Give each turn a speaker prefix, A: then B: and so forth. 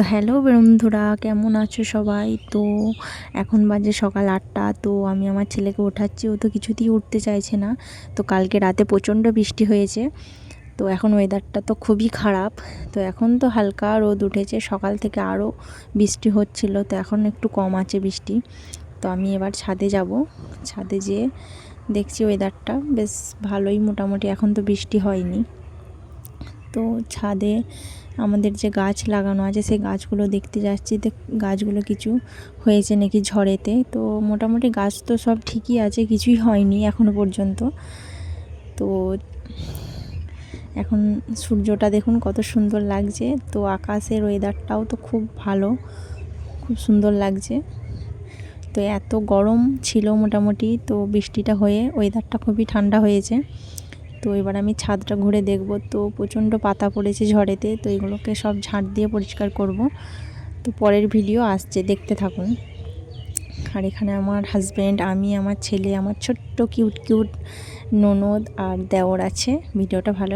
A: তো হ্যালো বন্ধুরা, কেমন আছো সবাই? তো এখন বাজে সকাল 8টা। তো আমি আমার ছেলেকে ওঠাচ্ছি, ও তো কিছুতেই উঠতে চাইছে না। তো কালকে রাতে প্রচণ্ড বৃষ্টি হয়েছে, তো এখন ওয়েদারটা তো খুবই খারাপ। তো এখন তো হালকা রোদ উঠেছে, সকাল থেকে আরও বৃষ্টি হচ্ছিল, তো এখন একটু কম আছে বৃষ্টি। তো আমি এবার ছাদে যাব, ছাদে যেয়ে দেখছি ওয়েদারটা বেশ ভালোই মোটামুটি, এখন তো বৃষ্টি হয়নি। তো ছাদে আমাদের যে গাছ লাগানো আছে সেই গাছগুলো দেখতে যাচ্ছি, তো গাছগুলো কিছু হয়েছে নাকি ঝড়েতে। তো মোটামুটি গাছ তো সব ঠিকই আছে, কিছুই হয়নি এখনো পর্যন্ত। তো এখন সূর্যটা দেখুন কত সুন্দর লাগছে, তো আকাশের ওয়েদারটাও তো খুব ভালো, খুব সুন্দর লাগছে। তো এত গরম ছিল মোটামুটি, তো বৃষ্টিটা হয়ে ওয়েদারটা খুবই ঠান্ডা হয়েছে। তো এবার আমি ছাদটা ঘুরে দেখব। তো প্রচণ্ড পাতা পড়েছে ঝড়েতে, তো এগুলোকে সব ঝাঁট দিয়ে পরিষ্কার করব। তো পরের ভিডিও আসছে, দেখতে থাকুন। আর এখানে আমার হাজব্যান্ড, আমি, আমার ছেলে, আমার ছোট্ট কিউট কিউট ননদ আর দেওর আছে। ভিডিওটা ভালো